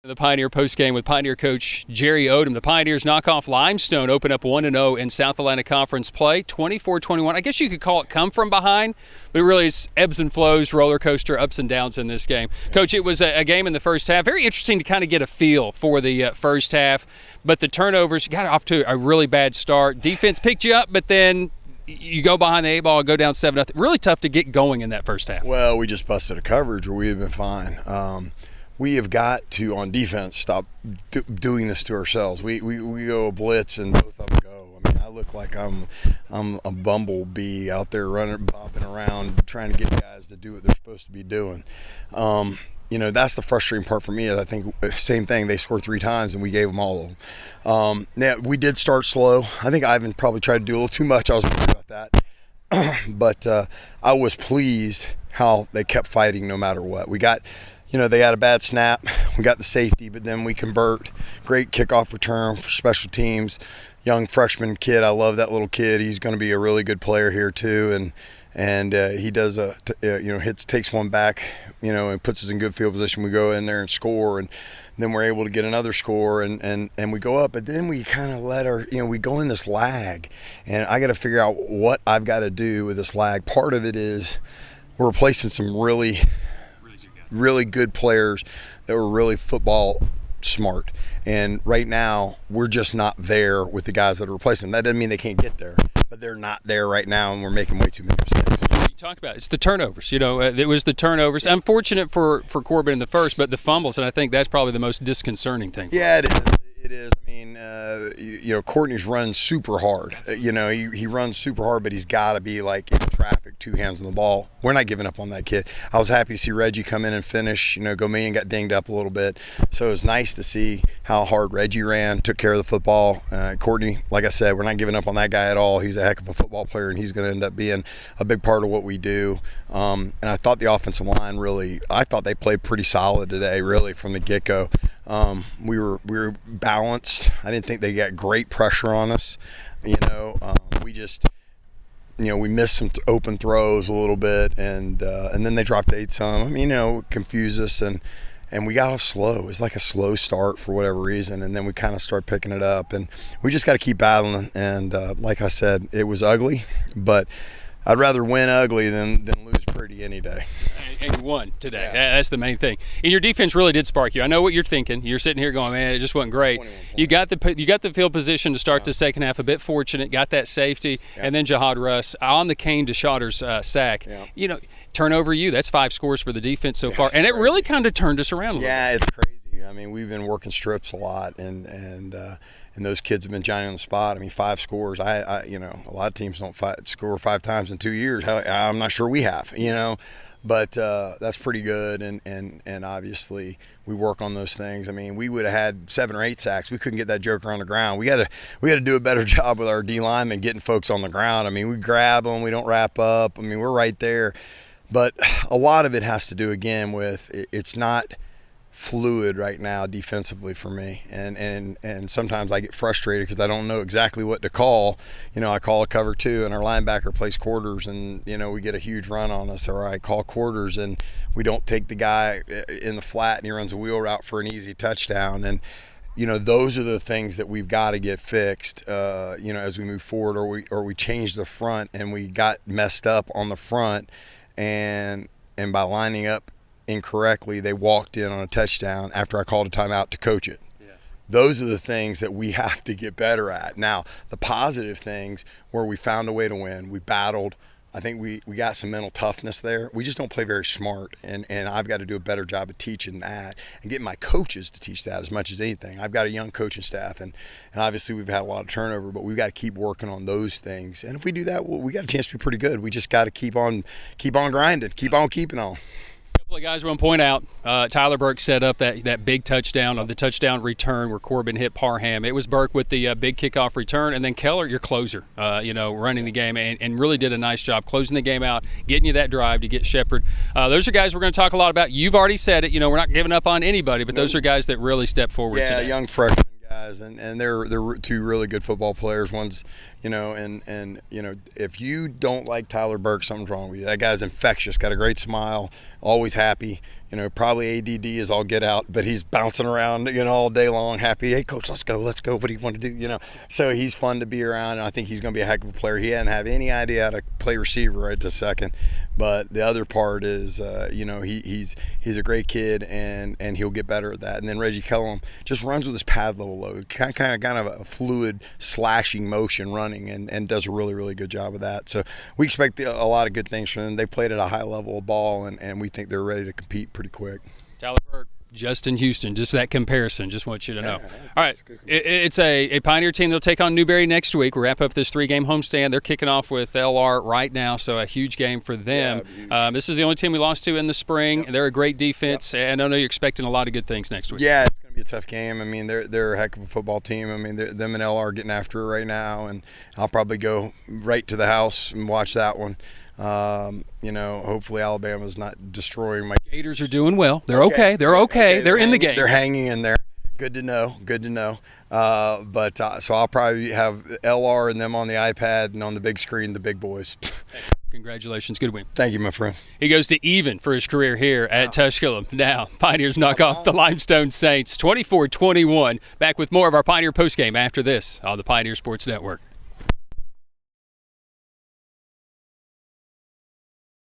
The Pioneer postgame with Pioneer coach Jerry Odom. The Pioneers knock off Limestone, open up 1-0 in South Atlantic Conference play, 24-21. I guess you could call it come from behind, but it really is ebbs and flows, roller coaster, ups and downs in this game. Coach, it was a game in the first half. Very interesting to kind of get a feel for the first half, but the turnovers got off to a really bad start. Defense picked you up, but then you go behind the 8-ball, go down 7-0. Really tough to get going in that first half. Well, we just busted a coverage or we would have been fine. We have got to, on defense, stop doing this to ourselves. We go a blitz and both of them go. I mean, I look like I'm a bumblebee out there running, bopping around, trying to get guys to do what they're supposed to be doing. That's the frustrating part for me. I think same thing. They scored 3 times and we gave them all of them. Yeah, we did start slow. I think Ivan probably tried to do a little too much. I was worried about that, but I was pleased how they kept fighting no matter what. We got. They had a bad snap. We got the safety, but then we convert. Great kickoff return for special teams. Young freshman kid. I love that little kid. He's going to be a really good player here too. And he does takes one back, and puts us in good field position. We go in there and score, and then we're able to get another score, and we go up. But then we kind of we go in this lag, and I got to figure out what I've got to do with this lag. Part of it is we're replacing some really good players that were really football smart. And right now, we're just not there with the guys that are replacing them. That doesn't mean they can't get there, but they're not there right now, and we're making way too many mistakes. You talk about it's the turnovers. It was the turnovers. Unfortunate for Corbin in the first, but the fumbles, and I think that's probably the most disconcerting thing. Yeah, it is. It is. I mean, Courtney's run super hard. He runs super hard, but he's got to be like in traffic, 2 hands on the ball. We're not giving up on that kid. I was happy to see Reggie come in and finish. Gomian got dinged up a little bit, so it was nice to see how hard Reggie ran, took care of the football. Courtney, like I said, we're not giving up on that guy at all. He's a heck of a football player, and he's going to end up being a big part of what we do. And I thought the offensive line I thought they played pretty solid today, really, from the get-go. We were balanced. I didn't think they got great pressure on us. We just, we missed some open throws a little bit, and then they dropped 8 some. Confused us, and we got off slow. It's like a slow start for whatever reason, and then we kind of start picking it up, and we just got to keep battling. And like I said, it was ugly, but I'd rather win ugly than lose pretty any day. And you won today. Yeah. That's the main thing. And your defense really did spark you. I know what you're thinking. You're sitting here going, man, it just wasn't great. You got the field position to start the second half. A bit fortunate. Got that safety, and then Jihad Russ on the cane to Shotter's sack. Yeah. Turnover that's 5 scores for the defense so far, and it really kind of turned us around a little bit. Yeah, it's crazy. I mean, we've been working strips a lot, and those kids have been Johnny on the spot. I mean, 5 scores. A lot of teams don't score 5 times in 2 years. I'm not sure we have. But that's pretty good, and obviously we work on those things. I mean, we would have had 7 or 8 sacks. We couldn't get that joker on the ground. We got to do a better job with our D linemen getting folks on the ground. I mean, we grab them, we don't wrap up. I mean, we're right there. But a lot of it has to do again with it's not fluid right now defensively for me, and sometimes I get frustrated because I don't know exactly what to call. I call a cover 2 and our linebacker plays quarters, and we get a huge run on us, or I call quarters and we don't take the guy in the flat and he runs a wheel route for an easy touchdown. And those are the things that we've got to get fixed as we move forward, or we change the front, and we got messed up on the front, and by lining up incorrectly, they walked in on a touchdown after I called a timeout to coach it. Yeah. Those are the things that we have to get better at. Now, the positive things where we found a way to win, we battled. I think we got some mental toughness there. We just don't play very smart, and I've got to do a better job of teaching that and getting my coaches to teach that as much as anything. I've got a young coaching staff, and obviously we've had a lot of turnover, but we've got to keep working on those things. And if we do that, we got a chance to be pretty good. We just got to keep on grinding, keep on keeping on. A couple of guys want to point out, Tyler Burke set up that big touchdown on the touchdown return where Corbin hit Parham. It was Burke with the big kickoff return, and then Keller, your closer, running the game, and really did a nice job closing the game out, getting you that drive to get Shepard. Those are guys we're going to talk a lot about. You've already said it. We're not giving up on anybody, but those are guys that really stepped forward today. Yeah, young freshmen guys, and they're 2 really good football players. One's, if you don't like Tyler Burke, something's wrong with you. That guy's infectious, got a great smile, always happy. Probably ADD is all get out, but he's bouncing around, all day long, happy. Hey, coach, let's go. What do you want to do? So he's fun to be around, and I think he's going to be a heck of a player. He hadn't have any idea how to play receiver right this second, but the other part is, he's a great kid, and he'll get better at that. And then Reggie Kellum just runs with his pad level low, kind of a fluid slashing motion running, and does a really, really good job of that. So we expect a lot of good things from them. They played at a high level of ball, and we think they're ready to compete pretty quick. Tyler Burke, Justin Houston, just that comparison. Just want you to know. All right, it's a Pioneer team that'll take on Newberry next week. We'll wrap up this 3-game homestand. They're kicking off with LR right now, so a huge game for them. This is the only team we lost to in the spring. Yep. They're a great defense, and I know you're expecting a lot of good things next week. Yeah, it's going to be a tough game. I mean, they're a heck of a football team. I mean, them and LR are getting after it right now, and I'll probably go right to the house and watch that one. Hopefully Alabama's not destroying my Gators are doing well. They're okay. They're okay. They're in the game. They're hanging in there. Good to know. So I'll probably have LR and them on the iPad, and on the big screen, the big boys. Congratulations. Good win. Thank you, my friend. He goes to even for his career here at Tusculum. Now, Pioneers knock off the Limestone Saints 24-21. Back with more of our Pioneer postgame after this on the Pioneer Sports Network.